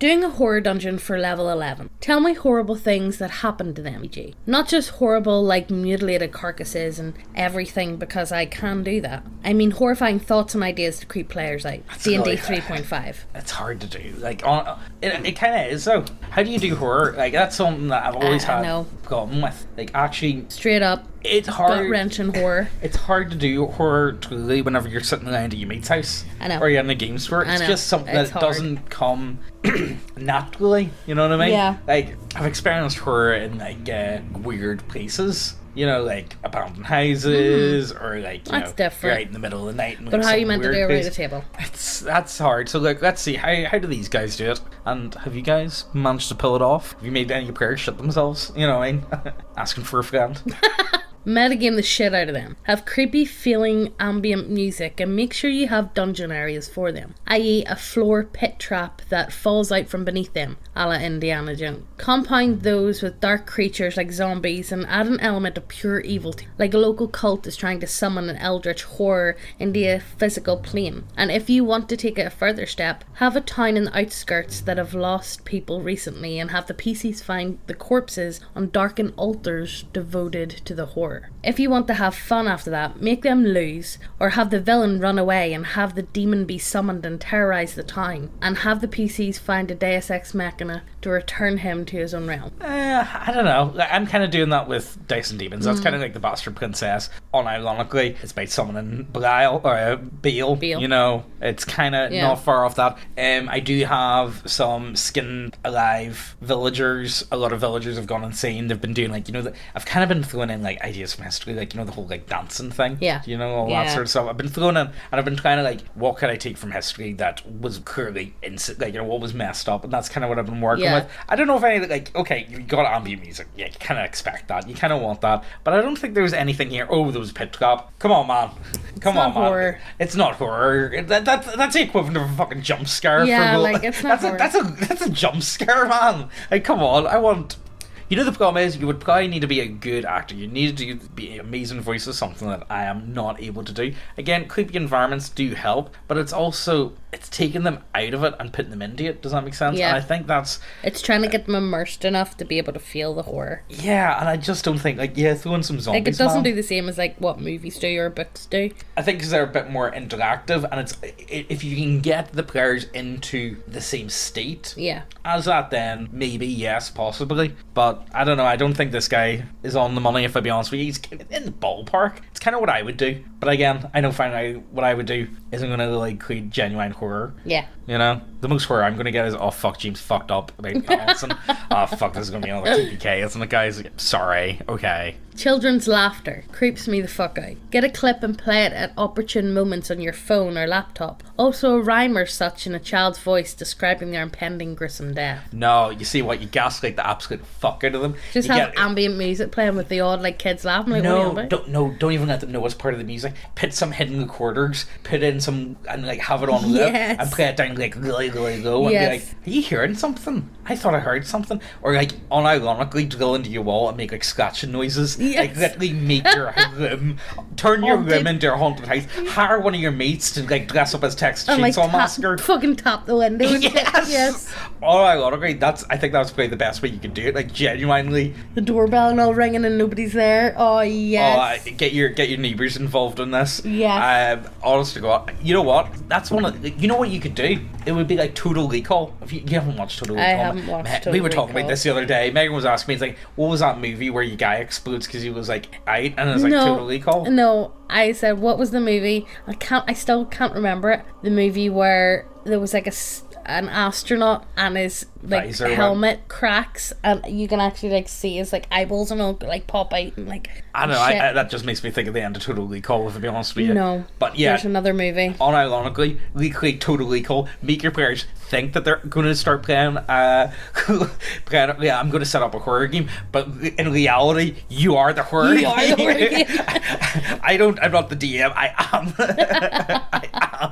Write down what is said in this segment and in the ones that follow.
Doing a horror dungeon for level 11. Tell me horrible things that happened to them, e.g. Not just horrible like mutilated carcasses and everything, because I can do that. I mean horrifying thoughts and ideas to creep players out. D&D 3.5. It's hard to do. Like, it kind of is though. How do you do horror? Like, that's something that I've always had a problem with. Like, actually... Straight up. It's hard. Gut-wrenching horror. It's hard to do horror truly whenever you're sitting around at your mate's house. I know. Or you're in a game store. It's just something that doesn't come naturally. You know what I mean? Yeah. Like, I've experienced horror in, like, weird places. You know, like abandoned houses, or like, you know, different. Right in the middle of the night. And, but like, how are you meant to do it around place. the table? That's hard. So, like, let's see. How do these guys do it? And have you guys managed to pull it off? Have you made any players shit themselves? You know what I mean? Asking for a friend. Metagame the shit out of them. Have creepy feeling ambient music and make sure you have dungeon areas for them, i.e. a floor pit trap that falls out from beneath them, a la Indiana Jones. Compound those with dark creatures like zombies and add an element of pure evil to, like a local cult is trying to summon an eldritch horror into a physical plane. And if you want to take it a further step, have a town in the outskirts that have lost people recently and have the PCs find the corpses on darkened altars devoted to the horror. If you want to have fun after that, make them lose, or have the villain run away and have the demon be summoned and terrorise the town, and have the PCs find a Deus Ex Machina to return him to his own realm. I don't know. I'm kind of doing that with Dice and Demons. That's kind of like the Bastard Princess. Unironically, it's by summoning Belial, or Beale. You know, it's kind of not far off that. I do have some skinned alive villagers. A lot of villagers have gone insane. They've been doing, like, you know, I've kind of been throwing in, like, ideas from history, like, you know, the whole, like, dancing thing. Yeah. You know, all that sort of stuff. I've been throwing in, and I've been trying to, like, what could I take from history that was clearly, like, you know, what was messed up, and that's kind of what I've been working with. I don't know if any, like, okay, you got ambient music. Yeah, you kind of expect that. You kind of want that. But I don't think there was anything here. Oh, there was pit trap. Come on, man. Come on, man. Horror. It's not horror. That's the equivalent of a fucking jump scare. Yeah, like, it's not horror. That's a jump scare, man. Like, come on. I want... You know, the problem is you would probably need to be a good actor. You need to be amazing voices, something that I am not able to do. Again, creepy environments do help, but it's also, it's taking them out of it and putting them into it. Does that make sense? Yeah. And I think that's... It's trying to get them immersed enough to be able to feel the horror. Yeah, and I just don't think, like, throwing some zombies, like, it doesn't do the same as, like, what movies do or books do. I think because they're a bit more interactive, and it's, if you can get the players into the same state as that, then maybe, yes, possibly. But I don't know, I don't think this guy is on the money, if I be honest with you. He's in the ballpark. It's kind of what I would do. But again, I know finally what I would do isn't going to, like, create genuine horror. Yeah. You know? The most horror I'm going to get is, oh, fuck, James fucked up about Allison. Oh, fuck, this is going to be another TPK. It's like, guys, sorry, okay. Children's laughter creeps me the fuck out. Get a clip and play it at opportune moments on your phone or laptop. Also a rhyme or such in a child's voice describing their impending gruesome death. No, you see what, you gaslight the absolute fuck out of them. Just have ambient music playing with the odd, like, kids laughing. Like, don't even let them know it's part of the music. Put some hidden recorders, put in some, and, like, have it on loop, and play it down, like, really, really low, and be like, are you hearing something? I thought I heard something. Or, like, unironically drill into your wall and make, like, scratching noises. Like, literally make your room, turn your room into a haunted house, hire one of your mates to, like, dress up as Texas Chainsaw Massacre. Fucking tap the window. Yes. Unironically, I think that's probably the best way you could do it, like, genuinely. The doorbell and all ringing and nobody's there. Oh, yes. Get your neighbours involved in this. Yes. Honest to God, you know what? That's one of, you know what you could do? It would be like Total Recall. If you haven't watched Total Recall. I haven't watched Total Recall. We were talking about this the other day. Megan was asking me, it's like, what was that movie where your guy explodes because he was, like, out, and it was like Total Recall? No, I said, what was the movie? I still can't remember it. The movie where there was, like, an astronaut and his, like, visor helmet cracks and you can actually, like, see his, like, eyeballs and all, like, pop out and, like, I don't know, that just makes me think of the end of Total Recall, to be honest with you. No, but yeah, there's another movie. Unironically, recreate Total Recall, make your players think that they're going to start playing I'm going to set up a horror game, but in reality, you are the horror game. I'm not the DM, I am. I am.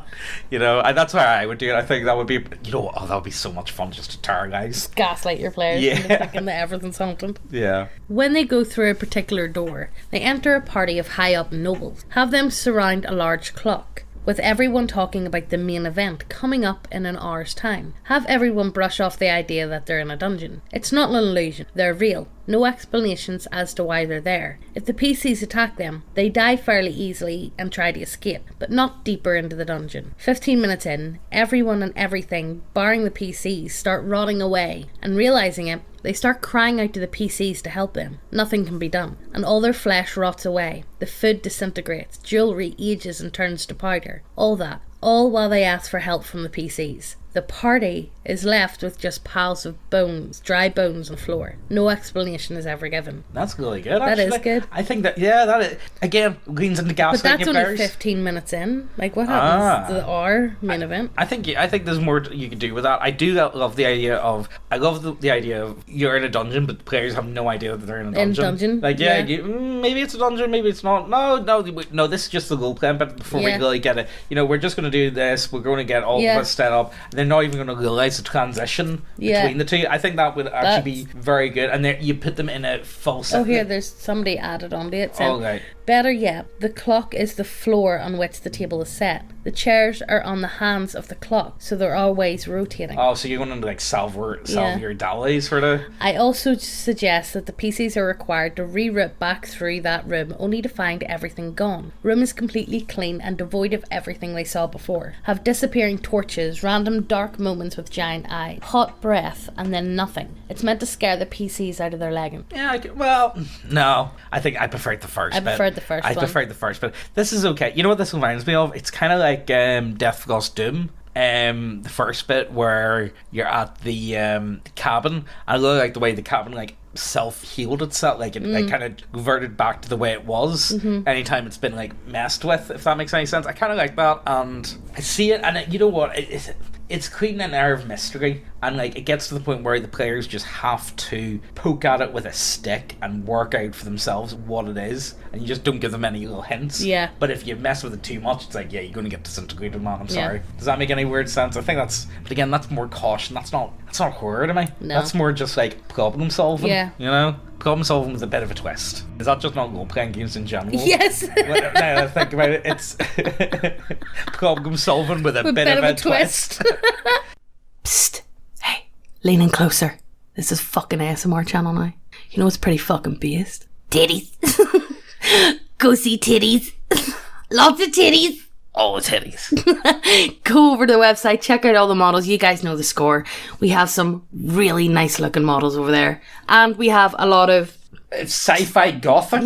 You know, and that's why I would do it. I think that would be, you know, that would be so much fun just to terrorize. Just gaslight your players into thinking that everything's haunted. Yeah. When they go through a particular door, they enter a party of high-up nobles. Have them surround a large clock. with everyone talking about the main event coming up in an hour's time. Have everyone brush off the idea that they're in a dungeon. It's not an illusion, they're real. No explanations as to why they're there. If the PCs attack them, they die fairly easily and try to escape, but not deeper into the dungeon. 15 minutes in, everyone and everything, barring the PCs, start rotting away, and realising it, they start crying out to the PCs to help them. Nothing can be done, and all their flesh rots away. The food disintegrates, jewellery ages and turns to powder. All that, all while they ask for help from the PCs. The party is left with just piles of bones, dry bones on the floor. No explanation is ever given. That's really good, That actually. is good. I think that, that is, again, leans into gaslighting. But that's only 15 minutes in. Like, what happens to our main event? I think there's more you could do with that. I do love the idea of, the idea of you're in a dungeon, but the players have no idea that they're in a dungeon. Like, maybe it's a dungeon, maybe it's not. No, this is just the role playing, but before we really get it, we're just going to do this, we're going to get all of us set up, and they're not even going to realise the transition between the two. I think that would actually be very good, and there you put them in a full set. Oh, here, there's somebody added onto it. So, right. Better yet, the clock is the floor on which the table is set. The chairs are on the hands of the clock, so they're always rotating. Oh, so you're going to like salve your Dali sort of. I also suggest that the PCs are required to reroute back through that room, only to find everything gone. Room is completely clean and devoid of everything they saw before. Have disappearing torches, random dark moments with giant eyes, hot breath, and then nothing. It's meant to scare the PCs out of their legging. Yeah, well, no. I think I preferred the first bit. I preferred the first bit. This is okay. You know what this reminds me of? It's kind of like Death Goes Doom. The first bit where you're at the cabin. I really like the way the cabin like self-healed itself, like it like, kind of reverted back to the way it was anytime it's been like messed with, if that makes any sense. I kind of like that, and I see it, and you know what, it's creating an air of mystery, and like it gets to the point where the players just have to poke at it with a stick and work out for themselves what it is, and you just don't give them any little hints. But if you mess with it too much, it's like, you're going to get disintegrated, man. I'm sorry. Does that make any weird sense? I think but again, that's more caution. That's not horror to me. No. That's more just like problem solving. Problem solving with a bit of a twist. Is that just not role-playing games in general? Yes. Now I think about it, it's problem solving with a bit of a twist. Psst. Hey, lean in closer. This is fucking ASMR channel now. You know what's pretty fucking based? Titties. Go see titties. Lots of titties. All the titties. Go over to the website, check out all the models. You guys know the score. We have some really nice looking models over there, and we have a lot of sci-fi gothic.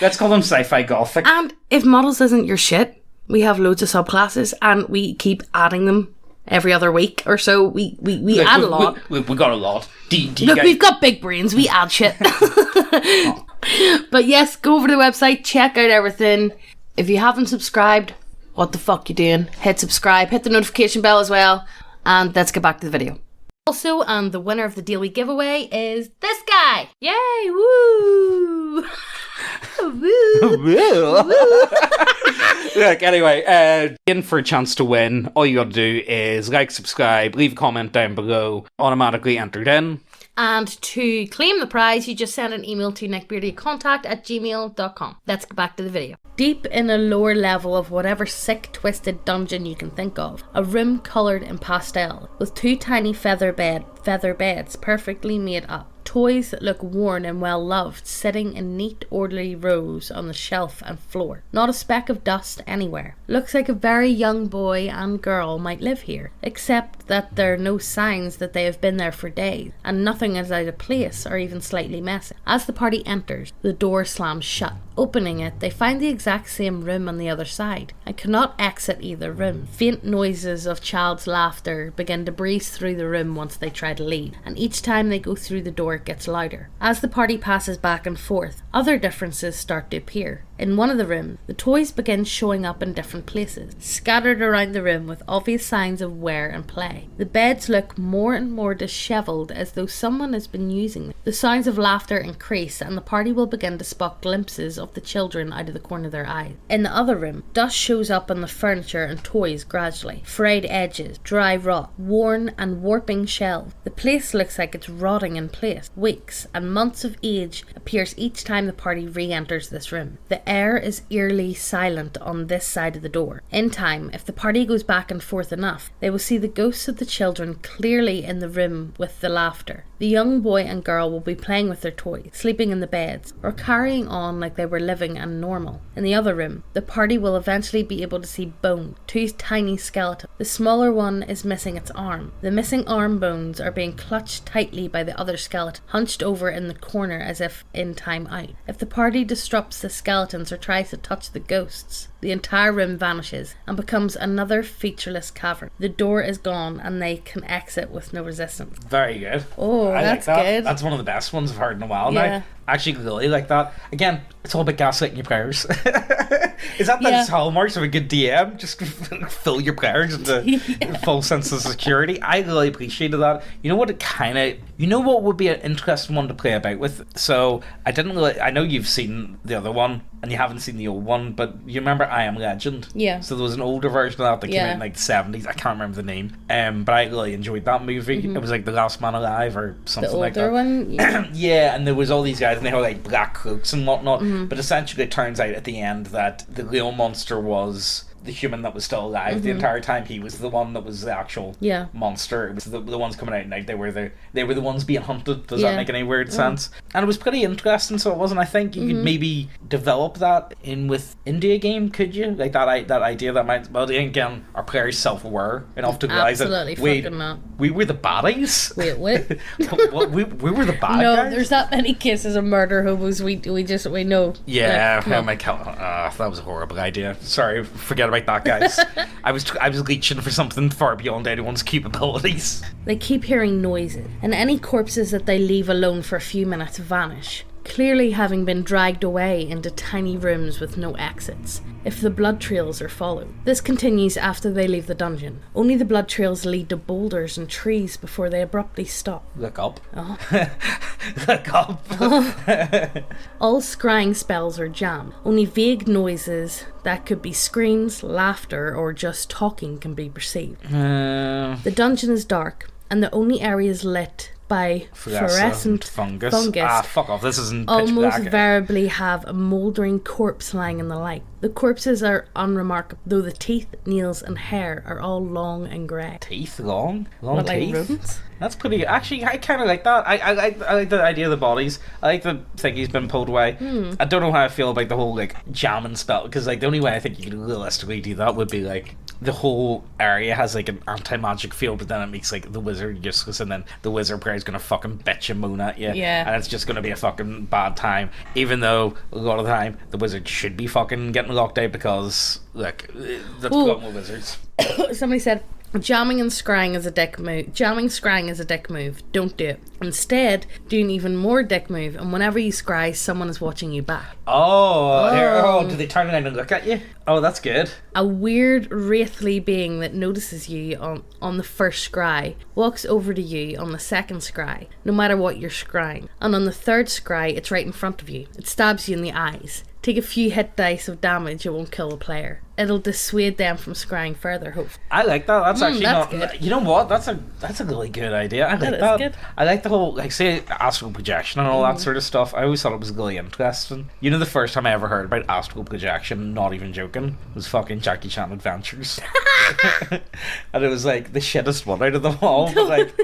Let's call them sci-fi gothic. And if models isn't your shit, we have loads of subclasses, and we keep adding them every other week or so. We add a lot. We got a lot. Look, we've got big brains. We add shit. But yes, go over to the website, check out everything. If you haven't subscribed, what the fuck you doing? Hit subscribe, hit the notification bell as well, and let's get back to the video. Also, the winner of the daily giveaway is this guy. Yay! Woo! Woo! Look, anyway, in for a chance to win, all you gotta do is like, subscribe, leave a comment down below, automatically entered in. And to claim the prize, you just send an email to neckbeardiacontact@gmail.com. Let's get back to the video. Deep in a lower level of whatever sick, twisted dungeon you can think of, a room coloured in pastel, with two tiny feather beds perfectly made up. Toys that look worn and well loved, sitting in neat, orderly rows on the shelf and floor. Not a speck of dust anywhere. Looks like a very young boy and girl might live here, except that there are no signs that they have been there for days, and nothing is out of place or even slightly messy. As the party enters, the door slams shut. Opening it, they find the exact same room on the other side, and cannot exit either room. Faint noises of child's laughter begin to breeze through the room once they try to leave, and each time they go through the door it gets louder. As the party passes back and forth, other differences start to appear. In one of the rooms, the toys begin showing up in different places, scattered around the room with obvious signs of wear and play. eye. The beds look more and more dishevelled, as though someone has been using them. The sounds of laughter increase, and the party will begin to spot glimpses of the children out of the corner of their eyes. In the other room, dust shows up on the furniture and toys gradually. Frayed edges, dry rot, worn and warping shelves. The place looks like it's rotting in place. Weeks and months of age appears each time the party re-enters this room. The air is eerily silent on this side of the door. In time, if the party goes back and forth enough, they will see the ghosts of the children clearly in the room with the laughter. The young boy and girl will be playing with their toys, sleeping in the beds, or carrying on like they were living and normal. In the other room, the party will eventually be able to see bone, two tiny skeletons. The smaller one is missing its arm. The missing arm bones are being clutched tightly by the other skeleton, hunched over in the corner as if in time out. If the party disrupts the skeletons or tries to touch the ghosts, the entire room vanishes and becomes another featureless cavern. The door is gone and they can exit with no resistance. Very good. Oh, that's like that. good. That's one of the best ones I've heard in a while Yeah. now. I actually really like that. Again, it's all about gaslighting your prayers. Is that the hallmarks of a good DM? Just fill your prayers into full sense of security. I really appreciated that. You know what it kind of... You know what would be an interesting one to play about with? So, I didn't really... I know you've seen the other one, and you haven't seen the old one, but you remember I Am Legend? Yeah. So there was an older version of that came out in like the 70s. I can't remember the name. But I really enjoyed that movie. It was like The Last Man Alive or something like that. The older one? Yeah. Yeah, and there was all these guys, and they had like black cloaks and whatnot. But essentially, it turns out at the end that the real monster was the human that was still alive the entire time. He was the one that was the actual monster. It was the ones coming out at night. They were the ones being hunted. Does that make any weird sense? And it was pretty interesting. So it wasn't. I think you could maybe develop that in with India game. Could you like that idea that might? Well, again, our players self-aware enough to realize that we were the baddies. Wait, what? we were the bad no, guys. there's that many cases of murder hobos. We know. Yeah, that was a horrible idea. Sorry, forget about that, guys. I was reaching for something far beyond anyone's capabilities. They keep hearing noises, and any corpses that they leave alone for a few minutes vanish, clearly having been dragged away into tiny rooms with no exits, if the blood trails are followed. This continues after they leave the dungeon. Only the blood trails lead to boulders and trees before they abruptly stop. Look up. Oh. Look up. All scrying spells are jammed. Only vague noises that could be screams, laughter, or just talking can be perceived. The dungeon is dark, and the only areas lit by fluorescent fungus. Fuck off, this isn't almost invariably have a mouldering corpse lying in the light. The corpses are unremarkable, though the teeth, nails and hair are all long and grey. Teeth? Long what, teeth? Like rodents? That's pretty... Actually, I kind of like that. I like the idea of the bodies. I like the thing he's been pulled away. I don't know how I feel about the whole, like, jamming spell, because, like, the only way I think you could realistically do that would be, like, the whole area has, like, an anti-magic field, but then it makes, like, the wizard useless, and then the wizard prayer is going to fucking bitch and moan at you. Yeah. And it's just going to be a fucking bad time. Even though, a lot of the time, the wizard should be fucking getting locked out because, look, that's got more wizards. Somebody said... Jamming and scrying is a dick move. Jamming, scrying is a dick move. Don't do it. Instead, do an even more dick move, and whenever you scry, someone is watching you back. Do they turn around and look at you? Oh, that's good. A weird, wraithly being that notices you on the first scry walks over to you on the second scry, no matter what you're scrying. And on the third scry, it's right in front of you. It stabs you in the eyes. Take a few hit dice of damage, it won't kill the player. It'll dissuade them from scrying further, hopefully. I like that. That's actually that's not... good. You know what? That's a really good idea. I like that. Good. I like the whole, like, say, astral projection and all that sort of stuff. I always thought it was really interesting. You know, the first time I ever heard about astral projection, not even joking, was fucking Jackie Chan Adventures. And it was, like, the shittest one out of them all. But, like,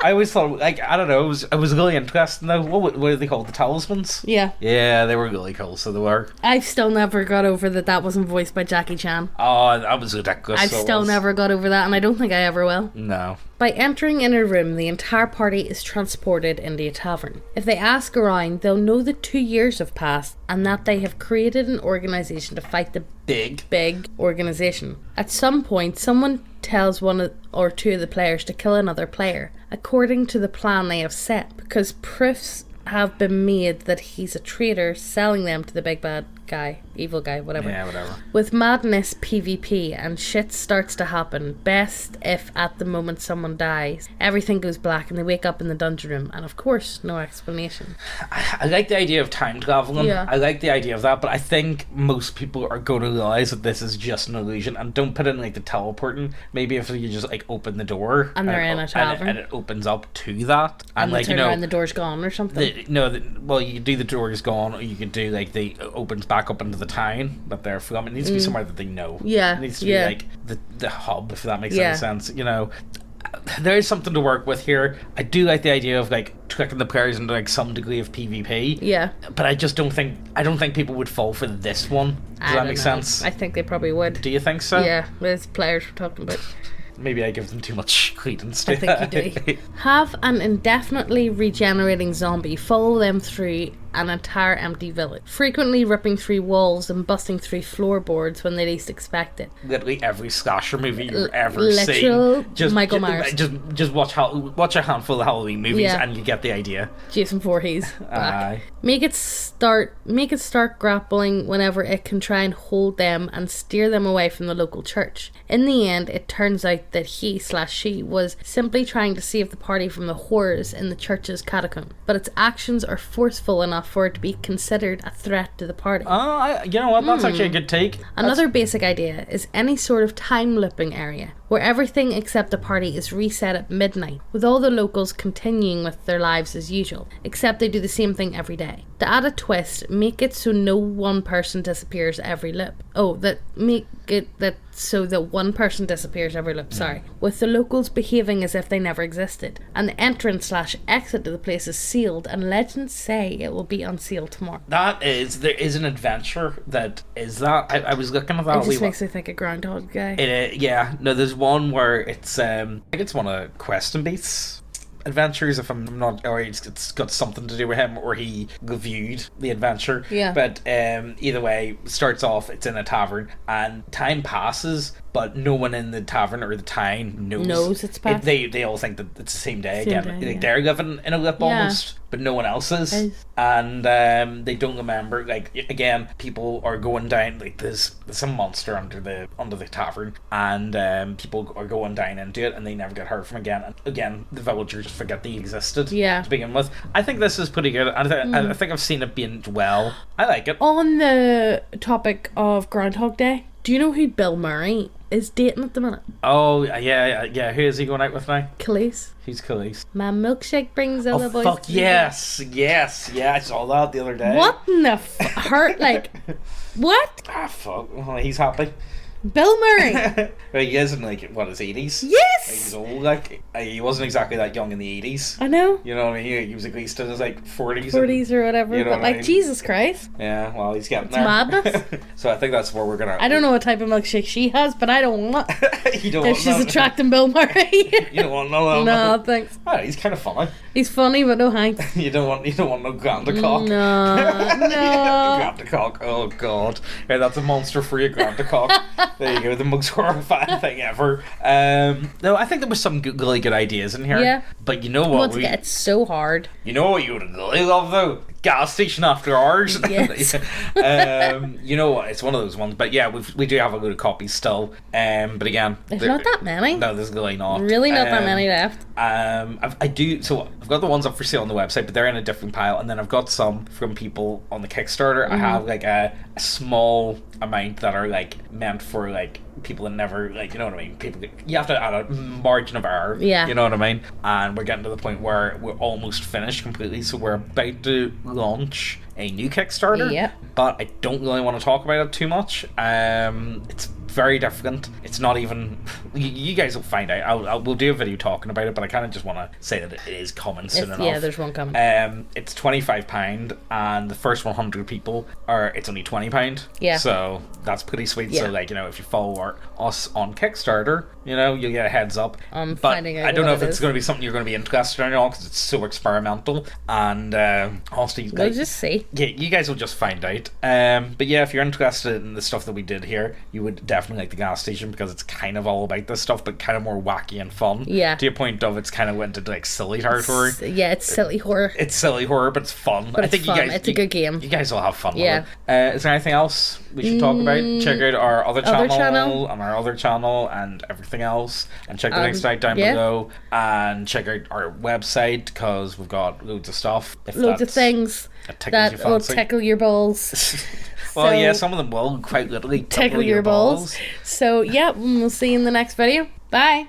I always thought, like, I don't know, it was really interesting, though. What are they called? The talismans? Yeah. Yeah, they were really cool, so they were. I've still never got over that wasn't voiced by Jackie Chan. Oh, that was ridiculous. I've still never got over that, and I don't think I ever will. No. By entering in a room, the entire party is transported into a tavern. If they ask around, they'll know that 2 years have passed and that they have created an organisation to fight the big organisation. At some point, someone tells one or two of the players to kill another player, according to the plan they have set, because proofs have been made that he's a traitor selling them to the big bad guy, evil guy, whatever. Yeah, whatever. With madness PvP and shit starts to happen, best if at the moment someone dies, everything goes black and they wake up in the dungeon room, and of course, no explanation. I like the idea of time traveling. Yeah. I like the idea of that, but I think most people are going to realize that this is just an illusion, and don't put in like the teleporting. Maybe if you just like open the door And they're in a tavern. and it opens up to that, and like, turn around, the door's gone or something. Well, you could do the door is gone, or you could do like the opens back up into the town that they're from. It needs to be somewhere that they know. Yeah, it needs to be like the hub, if that makes any sense. There is something to work with here. I do like the idea of like tricking the players into like some degree of PvP. Yeah. But I don't think people would fall for this one. Does that make sense? I think they probably would. Do you think so? Yeah, there's players we're talking about. Maybe I give them too much credence to I think you do. Have an indefinitely regenerating zombie follow them through an entire empty village, frequently ripping through walls and busting through floorboards when they least expect it. Literally every slasher movie you've ever Literal seen. Michael Myers. Just watch a handful of Halloween movies and you get the idea. Jason Voorhees. Make it start grappling whenever it can try and hold them and steer them away from the local church. In the end, it turns out that he/she was simply trying to save the party from the horrors in the church's catacomb, but its actions are forceful enough for it to be considered a threat to the party. You know what? That's actually a good take. Another basic idea is any sort of time looping area where everything except the party is reset at midnight, with all the locals continuing with their lives as usual, except they do the same thing every day. To add a twist, make it so no one person disappears every loop. Make it so that one person disappears every loop, with the locals behaving as if they never existed, and the entrance/exit to the place is sealed, and legends say it will be unsealed tomorrow. There is an adventure that is that. I was looking at that. It just makes me think of Groundhog Day. There's one where it's I think it's one of Quest and Beats adventures, if I'm not, or it's got something to do with him, or he reviewed the adventure. Yeah. But either way, starts off, it's in a tavern, and time passes, but no one in the tavern or the town knows it's past. They all think that it's the same day again. They're living in a lip almost, but no one else is. And they don't remember. Like, again, people are going down, like there's some monster under the tavern, and people are going down into it, and they never get heard from again. And again, the villagers forget they existed to begin with. I think this is pretty good. I think I've seen it being well. I like it. On the topic of Groundhog Day, do you know who Bill Murray is dating at the minute? Oh, yeah. Who is he going out with now? Khalees. Who's Khalees? My milkshake brings all the boys. Oh, fuck, yes. Yeah, I saw that the other day. What in the heart? Like, what? Fuck. Oh, he's happy. Bill Murray. Well, he is in, like, his 80s? Yes! He's old, like. He wasn't exactly that young in the 80s. I know. You know what I mean? He was at least in his, like, 40s. 40s or whatever. You know but, like, Jesus Christ. Yeah, well, he's getting it's there. madness. So I think that's where we're going to... I don't know what type of milkshake she has, but I don't want... You don't want she's attracting Bill Murray. You don't want no... No, thanks. Oh, he's kind of funny. He's funny, but no hanks. You don't want no Grandacock. No. Grandacock. Oh, God. Yeah, that's a monster-free Grandacock. There you go, the most horrifying thing ever. No, I think there was some really good ideas in here. Yeah. But you know what? It's so hard. You know what you would really love, though? Gas station after hours. Yes. You know what? It's one of those ones. But yeah, we do have a load of copies still. But again, there's not that many. No, there's really not. Really not that many left. I've got the ones up for sale on the website, but they're in a different pile. And then I've got some from people on the Kickstarter. I have like a small amount that are like meant for like people that never, like, you know what I mean, people, you have to add a margin of error, you know what I mean, and we're getting to the point where we're almost finished completely, so we're about to launch a new Kickstarter, but I don't really want to talk about it too much. It's very different. It's not even, you guys will find out. We'll do a video talking about it, but I kind of just want to say that it is coming soon enough. Yeah, there's one coming. It's £25, and the first 100 people it's only £20. Yeah. So that's pretty sweet. Yeah. So, like, you know, if you follow us on Kickstarter, you know, you'll get a heads up. But finding out I don't know if it's going to be something you're going to be interested in at all, because it's so experimental. And honestly, we'll just see. Yeah, you guys will just find out. But yeah, if you're interested in the stuff that we did here, you would definitely definitely like the gas station because it's kind of all about this stuff, but kind of more wacky and fun. Yeah. To a point of it's kind of went into like silly territory. It's silly horror. It's silly horror, but it's fun. But I think fun. you guys, it's a good game. You guys will have fun with it. Is there anything else we should talk about? Check out our other channel and our other channel and everything else, and check the links out down below, and check out our website because we've got loads of stuff. Loads of things that will tickle your balls. Well, yeah, some of them will quite literally tickle your balls. So, yeah, we'll see you in the next video. Bye.